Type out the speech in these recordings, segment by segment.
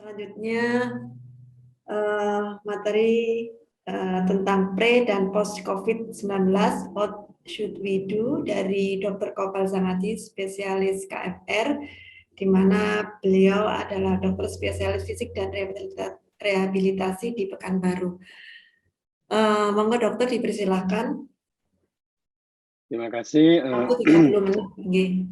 Selanjutnya materi tentang pre dan post COVID-19, what should we do, dari Dr. Kopal Sangaji, spesialis KFR, di mana beliau adalah dokter spesialis fisik dan rehabilitasi di Pekanbaru. Monggo dokter dipersilakan. Terima kasih. Waktu 30 menit.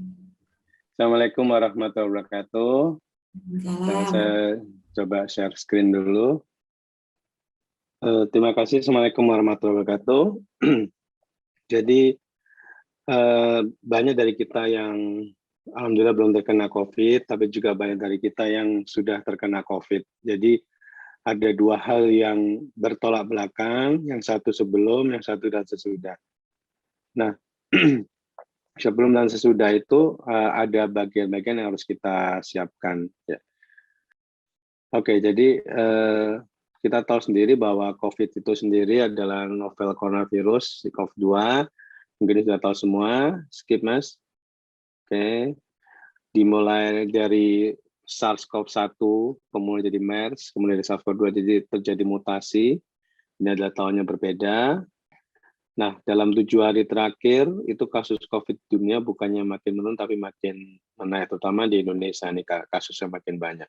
Assalamualaikum warahmatullahi wabarakatuh. Salam. Saya coba share screen dulu. Terima kasih. Assalamualaikum warahmatullahi wabarakatuh. Jadi banyak dari kita yang alhamdulillah belum terkena COVID, tapi juga banyak dari kita yang sudah terkena COVID. Jadi ada dua hal yang bertolak belakang, yang satu sebelum, yang satu dan sesudah. Nah, sebelum dan sesudah itu ada bagian-bagian yang harus kita siapkan. Ya. Oke, jadi kita tahu sendiri bahwa COVID itu sendiri adalah novel coronavirus, SARS-CoV-2. Mungkin sudah tahu semua. Skip, Mas. Oke. Dimulai dari SARS-CoV-1, kemudian jadi MERS, kemudian dari SARS-CoV-2, jadi terjadi mutasi. Ini adalah tahunnya berbeda. Nah, dalam 7 hari terakhir, itu kasus COVID di dunia bukannya makin menurun, tapi makin menaik, terutama di Indonesia, nih kasusnya makin banyak.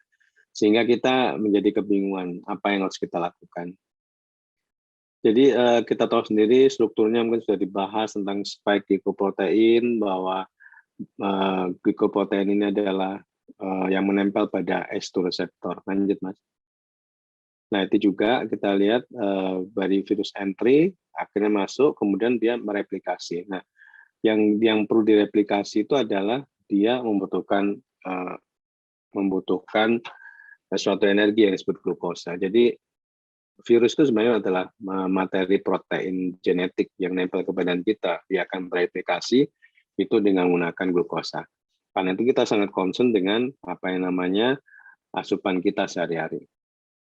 Sehingga kita menjadi kebingungan, apa yang harus kita lakukan. Jadi, kita tahu sendiri, strukturnya mungkin sudah dibahas tentang spike glycoprotein, bahwa glycoprotein ini adalah yang menempel pada H2 reseptor. Lanjut, Mas. Nah, itu juga kita lihat dari virus entry, akhirnya masuk, kemudian dia mereplikasi. Nah, yang perlu direplikasi itu adalah dia membutuhkan suatu energi yang disebut glukosa. Jadi, virus itu sebenarnya adalah materi protein genetik yang nempel ke badan kita. Dia akan mereplikasi itu dengan menggunakan glukosa. Karena itu kita sangat concern dengan apa yang namanya asupan kita sehari-hari.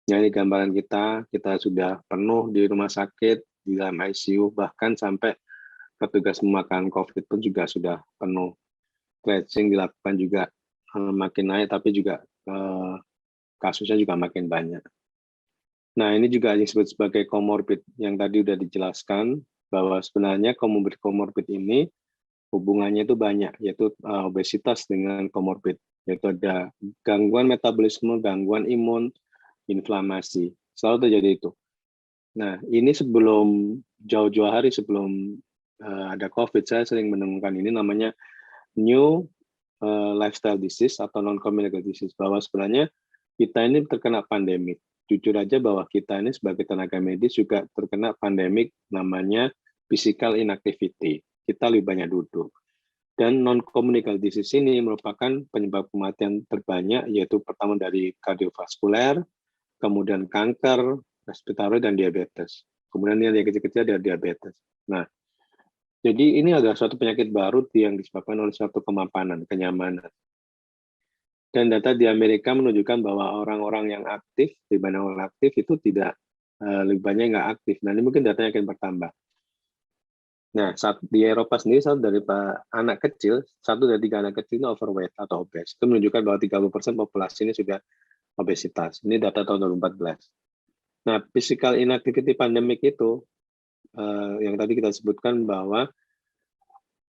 Ini gambaran kita sudah penuh di rumah sakit, di dalam ICU, bahkan sampai petugas pemakaman COVID pun juga sudah penuh. Tracing dilakukan juga makin naik, tapi juga kasusnya juga makin banyak. Nah, ini juga disebut sebagai comorbid, yang tadi sudah dijelaskan, bahwa sebenarnya comorbid ini hubungannya itu banyak, yaitu obesitas dengan comorbid, yaitu ada gangguan metabolisme, gangguan imun, inflamasi, selalu terjadi itu. Nah, ini sebelum jauh-jauh hari sebelum ada COVID, saya sering menemukan ini namanya new lifestyle disease atau non-communicable disease, bahwa sebenarnya kita ini terkena pandemik. Jujur aja bahwa kita ini sebagai tenaga medis juga terkena pandemik namanya physical inactivity. Kita lebih banyak duduk. Dan non-communicable disease ini merupakan penyebab kematian terbanyak, yaitu pertama dari kardiovaskuler, kemudian kanker, respiratory, dan diabetes. Kemudian yang kecil-kecil ada diabetes. Nah, jadi ini adalah suatu penyakit baru yang disebabkan oleh suatu kemapanan, kenyamanan. Dan data di Amerika menunjukkan bahwa orang-orang yang aktif dibanding orang aktif itu tidak lebih banyak yang nggak aktif. Nah, ini mungkin datanya akan bertambah. Nah, saat di Eropa sendiri, satu dari anak kecil, 1 dari 3 anak kecil itu overweight atau obes. Itu menunjukkan bahwa 30% populasi ini sudah obesitas. Ini data tahun 2014. Nah, physical inactivity pandemic itu yang tadi kita sebutkan bahwa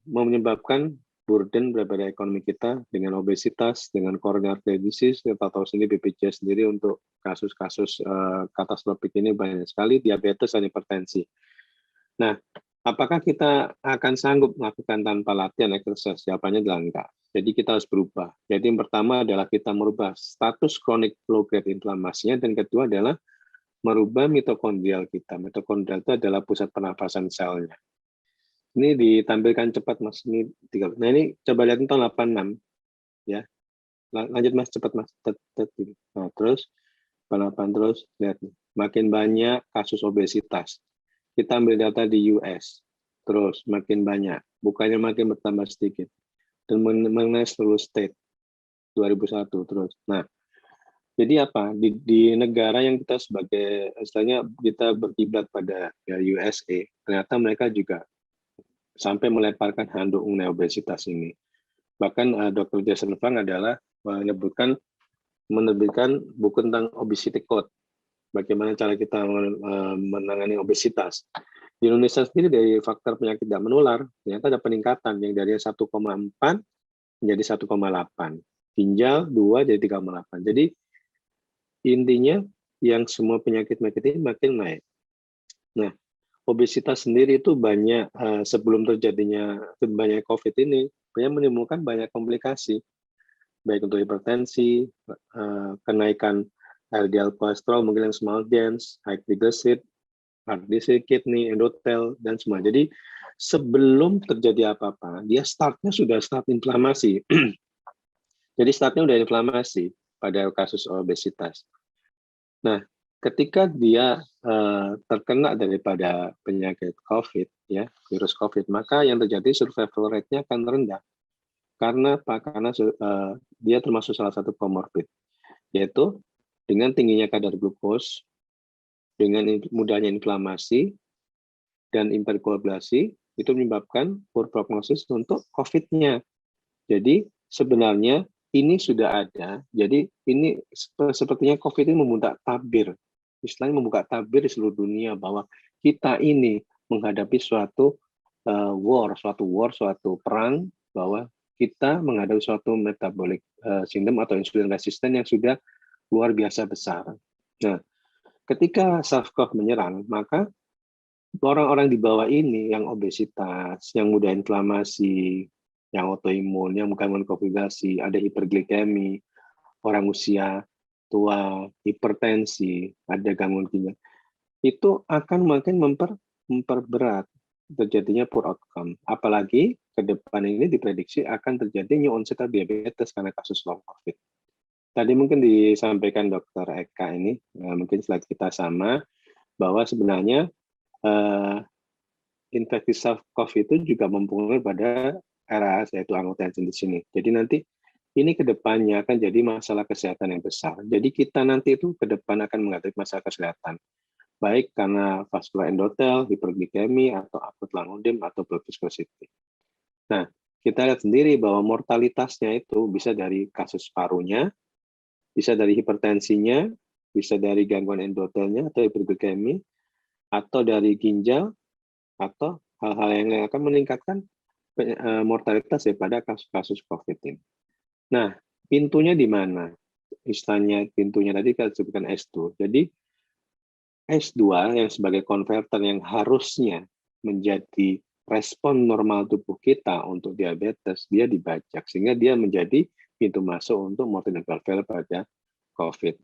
menyebabkan burden pada ekonomi kita dengan obesitas, dengan coronary disease, kita tahu sendiri BPJS sendiri untuk kasus-kasus katastrofik ini banyak sekali, diabetes dan hipertensi. Nah, apakah kita akan sanggup melakukan tanpa latihan exercise? Jawabannya adalah enggak. Jadi kita harus berubah. Jadi yang pertama adalah kita merubah status chronic low-grade inflamasinya, dan kedua adalah merubah mitokondrial kita. Mitokondrial itu adalah pusat pernapasan selnya. Ini ditampilkan cepat, Mas. Ini 3. Nah, ini coba lihat tahun 86. Ya. Lanjut, Mas, cepat, Mas. Nah, terus 88 terus lihat nih. Makin banyak kasus obesitas. Kita ambil data di US. Terus makin banyak. Bukannya makin bertambah sedikit. Dan mengenai seluruh state 2001 terus. Nah, jadi apa? Di negara yang kita sebagai istilahnya kita berkiblat pada USA, ternyata mereka juga sampai melemparkan handuk mengenai obesitas ini. Bahkan Dr. Jason Fung adalah menyebutkan menerbitkan buku tentang obesity code, bagaimana cara kita menangani obesitas. Di Indonesia sendiri dari faktor penyakit tidak menular, ternyata ada peningkatan yang dari 1,4 menjadi 1,8. Ginjal 2 jadi 3,8. Jadi intinya yang semua penyakit-penyakit ini makin naik. Nah, obesitas sendiri itu banyak sebelum terjadinya banyak COVID ini, menimbulkan banyak komplikasi, baik untuk hipertensi, kenaikan LDL kolesterol, mungkin yang small gens, high triglyceride, heart disease, kidney, endothel, dan semua. Jadi sebelum terjadi apa-apa, dia startnya sudah start inflamasi. Jadi startnya udah inflamasi pada kasus obesitas. Nah, ketika dia terkena daripada penyakit COVID, ya virus COVID, maka yang terjadi survival rate-nya akan rendah. Karena apa? Karena dia termasuk salah satu komorbid, yaitu dengan tingginya kadar glukos, dengan mudahnya inflamasi dan hiperkoagulasi, itu menyebabkan poor prognosis untuk COVID-nya. Jadi sebenarnya ini sudah ada, jadi ini sepertinya COVID ini membuka tabir, istilahnya membuka tabir di seluruh dunia bahwa kita ini menghadapi suatu suatu perang, bahwa kita menghadapi suatu metabolic syndrome atau insulin resisten yang sudah luar biasa besar. Nah, ketika SARS-CoV menyerang, maka orang-orang di bawah ini yang obesitas, yang mudah inflamasi, yang autoimun, yang gangguan koagulasi, ada hiperglikemi, orang usia tua, hipertensi, ada gangguan ginjal, itu akan makin memperberat terjadinya poor outcome. Apalagi ke depan ini diprediksi akan terjadi new onset diabetes karena kasus long COVID. Tadi mungkin disampaikan Dr. Eka ini, mungkin slide kita sama, bahwa sebenarnya infeksi SARS-CoV itu juga mempengaruhi pada RAS, yaitu angiotensin di sini. Jadi nanti ini ke depannya akan jadi masalah kesehatan yang besar. Jadi kita nanti itu ke depan akan menghadapi masalah kesehatan, baik karena vascular endothel, hiperglikemi, atau akut lung ödem, atau blood viscosity. Nah, kita lihat sendiri bahwa mortalitasnya itu bisa dari kasus parunya, bisa dari hipertensinya, bisa dari gangguan endothelnya atau hiperglikemi, atau dari ginjal, atau hal-hal yang akan meningkatkan mortalitas daripada kasus-kasus COVID ini. Nah, pintunya di mana? Istilahnya pintunya tadi kita sebutkan S2. Jadi S2 yang sebagai konverter yang harusnya menjadi respon normal tubuh kita untuk diabetes, dia dibajak sehingga dia menjadi pintu masuk untuk mortality valve pada COVID.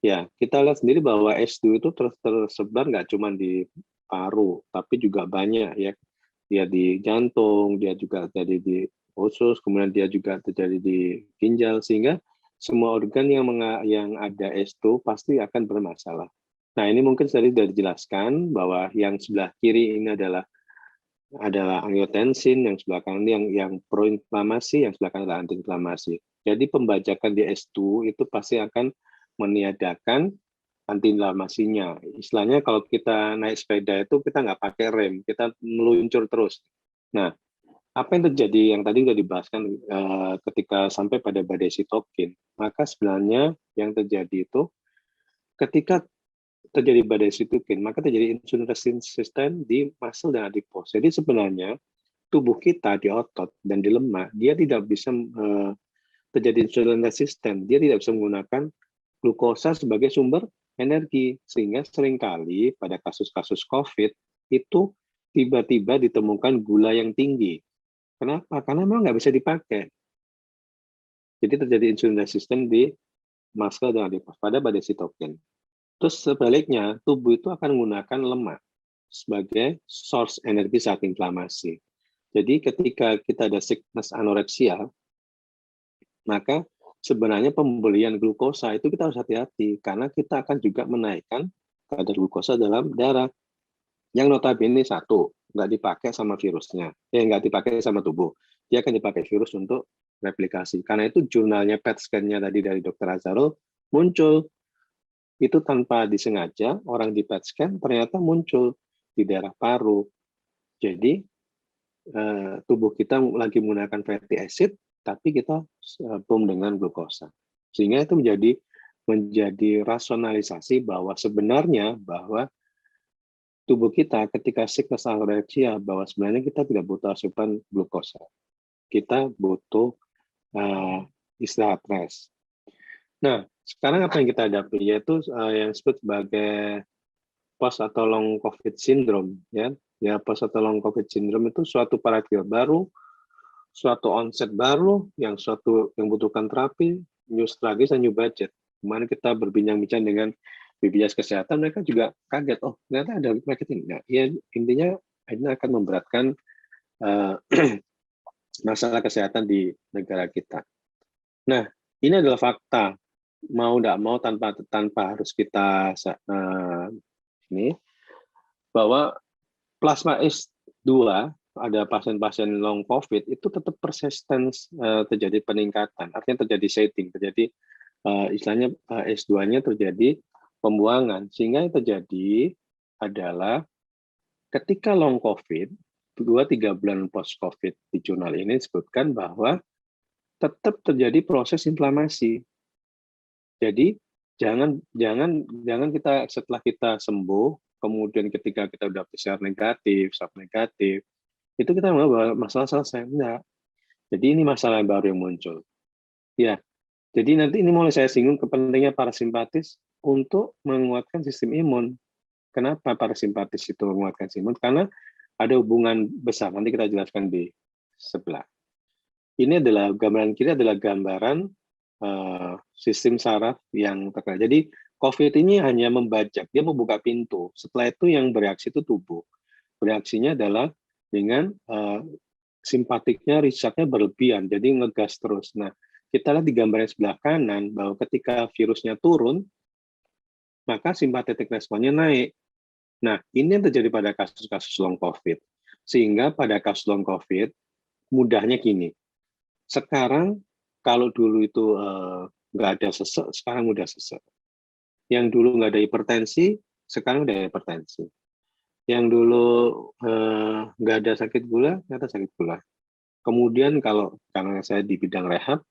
Ya, kita lihat sendiri bahwa S2 itu tersebar nggak cuma di paru, tapi juga banyak ya. Dia di jantung, dia juga terjadi di usus, kemudian dia juga terjadi di ginjal, sehingga semua organ yang ada S2 pasti akan bermasalah. Nah, ini mungkin sudah dijelaskan bahwa yang sebelah kiri ini adalah angiotensin, yang sebelah kanan yang proinflamasi, yang sebelah kanan adalah antiinflamasi. Jadi pembajakan di S2 itu pasti akan meniadakan antiinflamasinya. Istilahnya kalau kita naik sepeda itu kita nggak pakai rem, kita meluncur terus. Nah, apa yang terjadi yang tadi sudah dibahaskan ketika sampai pada badai sitokin, maka sebenarnya yang terjadi itu ketika terjadi badai sitokin, maka terjadi insulin resisten di muscle dan adipose. Jadi sebenarnya tubuh kita di otot dan di lemak, dia tidak bisa terjadi insulin resisten, dia tidak bisa menggunakan glukosa sebagai sumber energi, sehingga seringkali pada kasus-kasus COVID itu tiba-tiba ditemukan gula yang tinggi. Kenapa? Karena memang nggak bisa dipakai. Jadi terjadi insulin resisten di muscle dan adipose pada badai sitokin. Terus sebaliknya, tubuh itu akan menggunakan lemak sebagai source energi saat inflamasi. Jadi ketika kita ada sickness anoreksia, maka sebenarnya pembelian glukosa itu kita harus hati-hati, karena kita akan juga menaikkan kadar glukosa dalam darah. Yang notabene satu, nggak dipakai sama virusnya, nggak dipakai sama tubuh. Dia akan dipakai virus untuk replikasi. Karena itu jurnalnya PET scan-nya tadi dari Dr. Azharul muncul. Itu tanpa disengaja, orang di PET scan ternyata muncul di daerah paru. Jadi tubuh kita lagi menggunakan fatty acid, tapi kita bom dengan glukosa. Sehingga itu menjadi rasionalisasi bahwa sebenarnya bahwa tubuh kita ketika sickness anorexia bahwa sebenarnya kita tidak butuh asupan glukosa. Kita butuh istirahat rest. Nah, sekarang apa yang kita hadapi yaitu yang disebut sebagai post atau long COVID syndrome, ya. Ya, post atau long COVID syndrome itu suatu paradigma baru, suatu onset baru, yang membutuhkan terapi, new strategis dan new budget. Kemarin kita berbincang-bincang dengan BPJS Kesehatan, mereka juga kaget, oh ternyata ada marketing. Nah, ya intinya ini akan memberatkan masalah kesehatan di negara kita. Nah, ini adalah fakta, mau tidak mau tanpa harus kita ini bahwa plasma S2 ada pasien-pasien long COVID itu tetap persistence terjadi peningkatan, artinya terjadi shedding, terjadi istilahnya S2-nya terjadi pembuangan, sehingga yang terjadi adalah ketika long COVID 2-3 bulan post COVID di jurnal ini disebutkan bahwa tetap terjadi proses inflamasi. Jadi jangan kita setelah kita sembuh, kemudian ketika kita udah PCR negatif, swab negatif, itu kita menganggap masalah selesai. Enggak. Jadi ini masalah yang baru yang muncul. Ya, jadi nanti ini mulai saya singgung kepentingan parasimpatis untuk menguatkan sistem imun. Kenapa parasimpatis itu menguatkan sistem imun? Karena ada hubungan besar. Nanti kita jelaskan di sebelah. Ini adalah gambaran kiri adalah gambaran sistem saraf yang terkena. Jadi COVID ini hanya membajak, dia membuka pintu. Setelah itu yang bereaksi itu tubuh. Bereaksinya adalah dengan simpatiknya, Richardnya berlebihan, jadi ngegas terus. Nah, kita lihat di gambar yang sebelah kanan bahwa ketika virusnya turun, maka simpatetik responnya naik. Nah, ini yang terjadi pada kasus-kasus long COVID. Sehingga pada kasus long COVID, mudahnya gini. Sekarang kalau dulu itu nggak ada sesek, sekarang udah sesek. Yang dulu nggak ada hipertensi, sekarang udah hipertensi. Yang dulu nggak ada sakit gula, ternyata sakit gula. Kemudian karena saya di bidang rehab,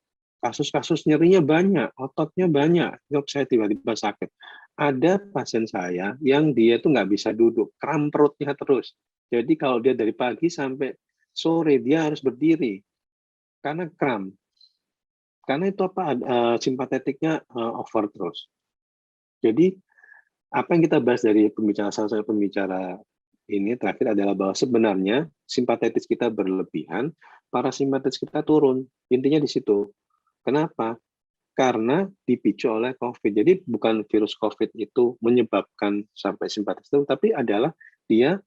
kasus-kasus nyerinya banyak, ototnya banyak, saya tiba-tiba sakit. Ada pasien saya yang dia itu nggak bisa duduk, kram perutnya terus. Jadi kalau dia dari pagi sampai sore dia harus berdiri karena kram. Karena itu simpatetiknya over terus. Jadi apa yang kita bahas dari pembicara ini terakhir adalah bahwa sebenarnya simpatetis kita berlebihan, parasimpatetis kita turun. Intinya di situ. Kenapa? Karena dipicu oleh COVID. Jadi bukan virus COVID itu menyebabkan sampai simpatetis itu, tapi adalah dia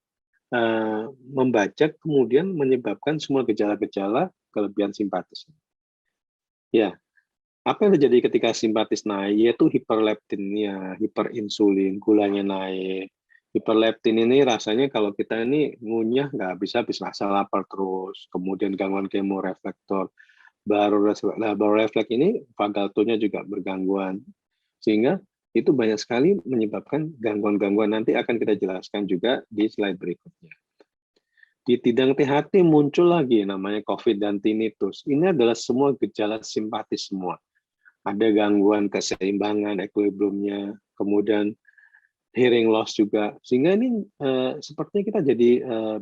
membajak kemudian menyebabkan semua gejala-gejala kelebihan simpatis. Ya, apa yang terjadi ketika simpatis naik, yaitu hiperleptinnya, hiperinsulin, gulanya naik. Hiperleptin ini rasanya kalau kita ini ngunyah nggak habis-habis, rasa lapar terus, kemudian gangguan kemoreflektor, baru refleks ini vagal tone-nya juga bergangguan. Sehingga itu banyak sekali menyebabkan gangguan-gangguan, nanti akan kita jelaskan juga di slide berikutnya. Di tidang THT muncul lagi namanya COVID dan tinnitus. Ini adalah semua gejala simpatis semua. Ada gangguan keseimbangan, equilibriumnya, kemudian hearing loss juga. Sehingga ini sepertinya kita jadi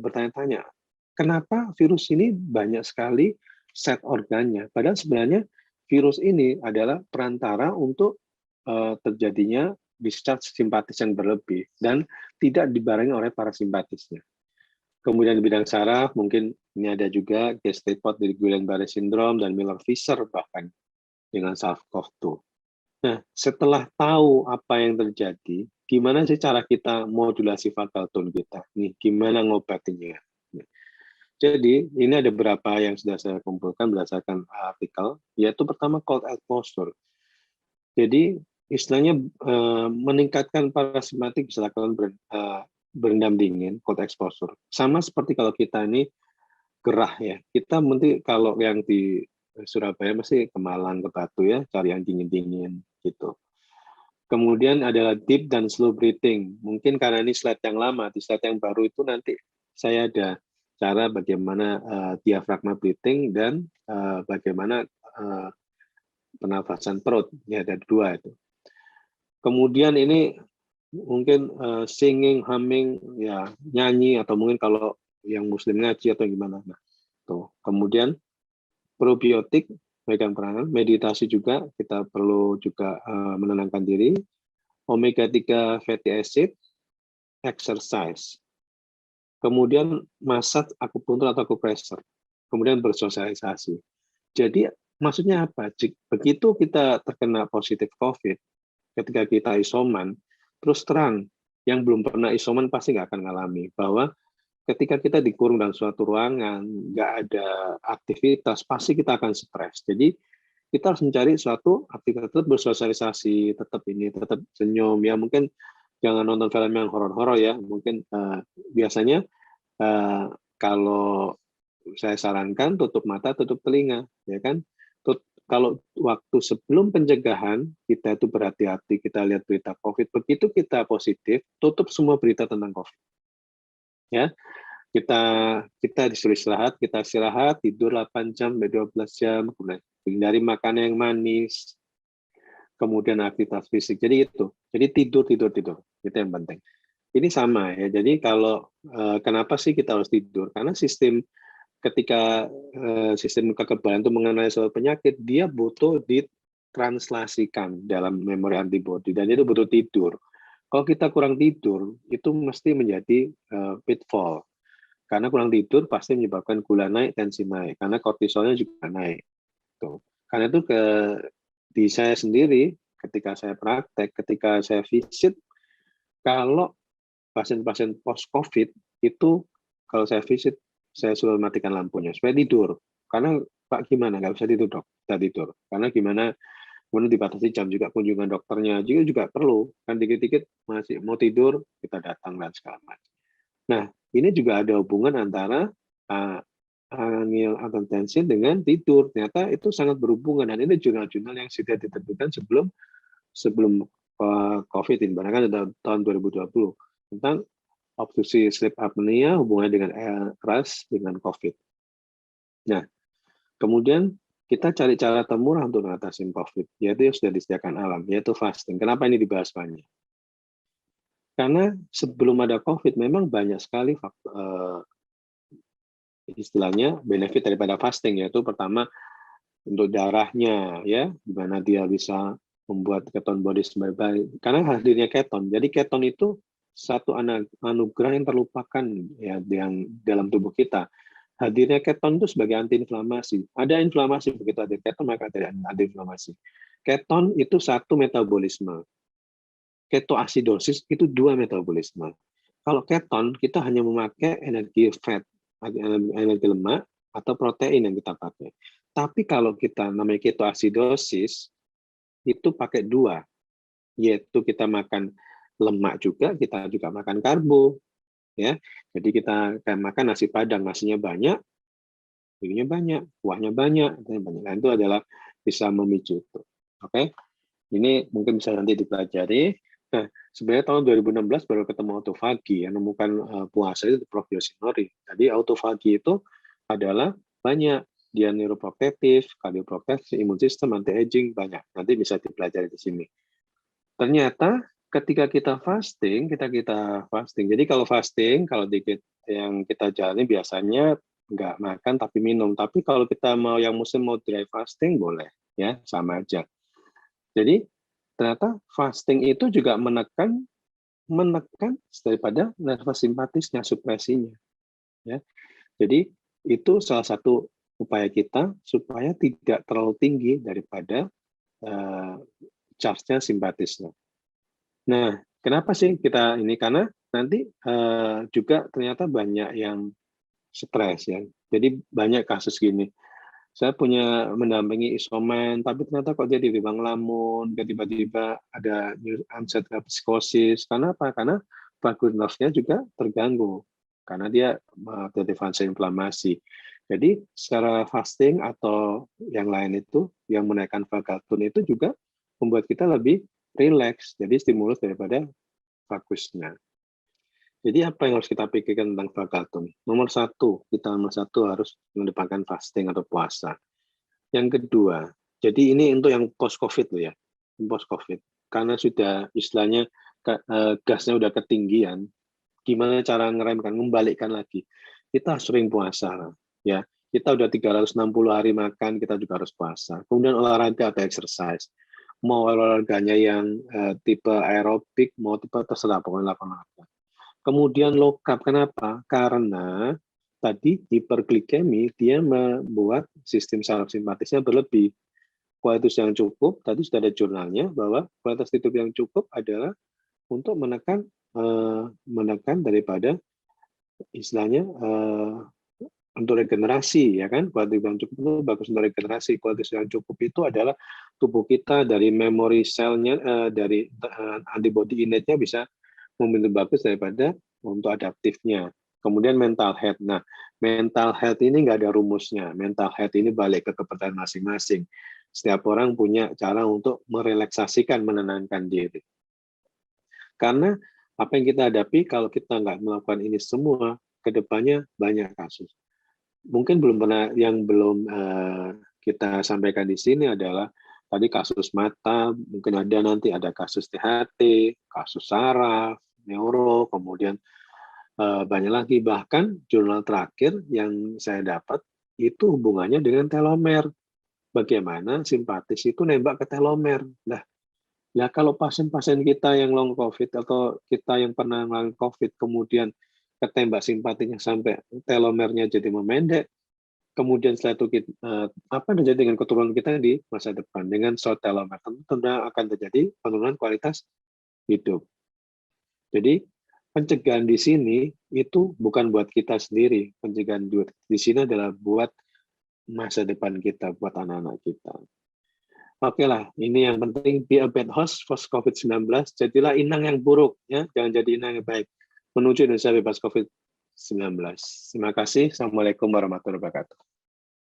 bertanya-tanya, kenapa virus ini banyak sekali set organnya? Padahal sebenarnya virus ini adalah perantara untuk terjadinya discharge simpatis yang berlebih dan tidak dibarengi oleh parasimpatisnya. Kemudian di bidang saraf, mungkin ini ada juga Gestapot dari Guillain-Barré syndrome dan Miller-Fisher bahkan dengan SARS-CoV-2. Nah, setelah tahu apa yang terjadi, gimana sih cara kita modulasi vagal tone kita? Nih, gimana ngobatinya? Jadi, ini ada beberapa yang sudah saya kumpulkan berdasarkan artikel, yaitu pertama cold exposure. Jadi, istilahnya meningkatkan parasimpatik bisa lakukan berendam dingin, cold exposure. Sama seperti kalau kita ini gerah ya. Kita mesti kalau yang di Surabaya masih ke Malang, ke Batu ya, cari yang dingin-dingin gitu. Kemudian adalah deep dan slow breathing. Mungkin karena ini slide yang lama, di slide yang baru itu nanti saya ada cara bagaimana diafragma breathing dan bagaimana pernafasan perut, ya ada 2 itu. Kemudian ini mungkin singing, humming, ya nyanyi, atau mungkin kalau yang muslim ngaji atau gimana. Nah, tuh. Kemudian probiotik, megang peranan, meditasi juga, kita perlu juga menenangkan diri, omega 3 fatty acid, exercise, kemudian massage akupuntur atau akupressure, kemudian bersosialisasi. Jadi maksudnya apa? Begitu kita terkena positif COVID, ketika kita isoman, terus terang, yang belum pernah isoman pasti nggak akan ngalami, bahwa ketika kita dikurung dalam suatu ruangan, nggak ada aktivitas, pasti kita akan stres. Jadi kita harus mencari suatu aktivitas, tetap bersosialisasi, tetap senyum, ya mungkin jangan nonton film yang horor-horor ya, mungkin biasanya kalau saya sarankan tutup mata, tutup telinga, ya kan? Kalau waktu sebelum pencegahan kita itu berhati-hati, kita lihat berita COVID, begitu kita positif, tutup semua berita tentang COVID. Ya, kita disuruh istirahat, kita istirahat, tidur 8 jam, 12 jam, kemudian hindari makanan yang manis, kemudian aktivitas fisik. Jadi tidur, itu yang penting. Ini sama ya. Jadi kalau kenapa sih kita harus tidur? Karena ketika sistem kekebalan itu mengenai suatu penyakit, dia butuh ditranslasikan dalam memori antibody, dan itu butuh tidur. Kalau kita kurang tidur, itu mesti menjadi pitfall. Karena kurang tidur pasti menyebabkan gula naik, tensi naik, karena kortisolnya juga naik. Tuh. Karena itu di saya sendiri, ketika saya praktek, ketika saya visit, kalau pasien-pasien post-COVID itu, kalau saya visit, saya suruh matikan lampunya supaya tidur. Karena Pak gimana, nggak bisa tidur dok, kita tidur. Karena gimana, kemudian dibatasi jam juga kunjungan dokternya juga perlu. Kan dikit-dikit masih mau tidur, kita datang dan segala macam. Nah, ini juga ada hubungan antara angin atau tensi dengan tidur. Ternyata itu sangat berhubungan, dan ini jurnal-jurnal yang sudah diterbitkan sebelum COVID ini, bahkan tahun 2020 tentang obstruksi sleep apnea hubungannya dengan RAS dengan COVID. Nah, kemudian kita cari cara termurah untuk mengatasi COVID, yaitu yang sudah disediakan alam, yaitu fasting. Kenapa ini dibahas banyak? Karena sebelum ada COVID memang banyak sekali istilahnya benefit daripada fasting, yaitu pertama untuk darahnya, ya, di mana dia bisa membuat keton body semakin baik. Karena hadirnya keton. Jadi keton itu satu anugerah yang terlupakan ya yang dalam tubuh kita. Hadirnya keton itu sebagai antiinflamasi. Ada inflamasi, begitu ada keton maka ada antiinflamasi. Keton itu satu metabolisme. Ketoasidosis itu 2 metabolisme. Kalau keton kita hanya memakai energi fat, energi lemak atau protein yang kita pakai. Tapi kalau kita namanya ketoasidosis itu pakai 2, yaitu kita makan lemak juga, kita juga makan karbo, ya. Jadi kita makan nasi padang, nasinya banyak, ininya banyak, kuahnya banyak, nah, itu adalah bisa memicu itu. Oke, ini mungkin bisa nanti dipelajari. Nah, sebenarnya tahun 2016 baru ketemu autofagi yang menemukan puasa itu Prof. Yoshinori. Jadi autofagi itu adalah banyak, dia neuroprotektif, kardioprotektif, imun sistem, anti-aging, banyak. Nanti bisa dipelajari di sini. Ternyata ketika kita fasting, kita fasting. Jadi kalau fasting, kalau dikit yang kita jalani biasanya nggak makan tapi minum. Tapi kalau kita mau yang muslim mau dry fasting boleh, ya sama aja. Jadi ternyata fasting itu juga menekan daripada nervus simpatisnya, supresinya. Ya. Jadi itu salah satu upaya kita supaya tidak terlalu tinggi daripada charge-nya simpatisnya. Nah, kenapa sih kita ini? Karena nanti juga ternyata banyak yang stres ya. Jadi banyak kasus gini. Saya punya mendampingi isoman, tapi ternyata kok dia tiba-tiba ngelamun, tiba-tiba ada onset psikosis. Karena apa? Karena vagus nerve-nya juga terganggu. Karena dia terjadi fase inflamasi. Jadi secara fasting atau yang lain itu, yang menaikkan vagal tone itu juga membuat kita lebih rileks. Jadi stimulus daripada vagusnya. Jadi apa yang harus kita pikirkan tentang vagal tone? Nomor satu harus mengedepankan fasting atau puasa. Yang kedua, Jadi ini untuk yang post-COVID loh ya, post-COVID. Karena sudah istilahnya gasnya udah ketinggian, gimana cara ngeremkan, membalikkan lagi. Kita sering puasa, ya. Kita udah 360 hari makan, kita juga harus puasa. Kemudian olahraga atau exercise. Mau olahraganya yang tipe aerobik, mau tipe terserah, pokoknya lakukan olahraga. Kemudian low carb, kenapa? Karena tadi hiperglikemi, dia membuat sistem saraf simpatisnya berlebih. Kualitas yang cukup, tadi sudah ada jurnalnya, bahwa kualitas hidup yang cukup adalah untuk menekan daripada istilahnya untuk regenerasi, ya kan? Kualitas yang cukup itu bagus untuk regenerasi. Kualitas yang cukup itu adalah tubuh kita dari memory cell-nya, dari antibody innate-nya bisa membentuk bagus daripada untuk adaptifnya. Kemudian mental health. Nah, mental health ini nggak ada rumusnya. Mental health ini balik ke kepercayaan masing-masing. Setiap orang punya cara untuk merelaksasikan, menenangkan diri. Karena apa yang kita hadapi kalau kita nggak melakukan ini semua, kedepannya banyak kasus. Mungkin yang belum kita sampaikan di sini adalah tadi kasus mata, mungkin ada kasus THT, kasus saraf, neuro, kemudian banyak lagi. Bahkan jurnal terakhir yang saya dapat itu hubungannya dengan telomer. Bagaimana simpatis itu nembak ke telomer. Nah, kalau pasien-pasien kita yang long COVID atau kita yang pernah long COVID kemudian ketembak simpatinya sampai telomernya jadi memendek, kemudian setelah itu apa yang terjadi dengan keturunan kita di masa depan dengan short telomer? Tentu akan terjadi penurunan kualitas hidup. Jadi pencegahan di sini itu bukan buat kita sendiri, pencegahan di sini adalah buat masa depan kita, buat anak-anak kita. Oke lah, ini yang penting, be a bad host post COVID-19, jadilah inang yang buruk, ya, jangan jadi inang yang baik, menuju Indonesia bebas COVID-19. Terima kasih, Assalamualaikum warahmatullahi wabarakatuh.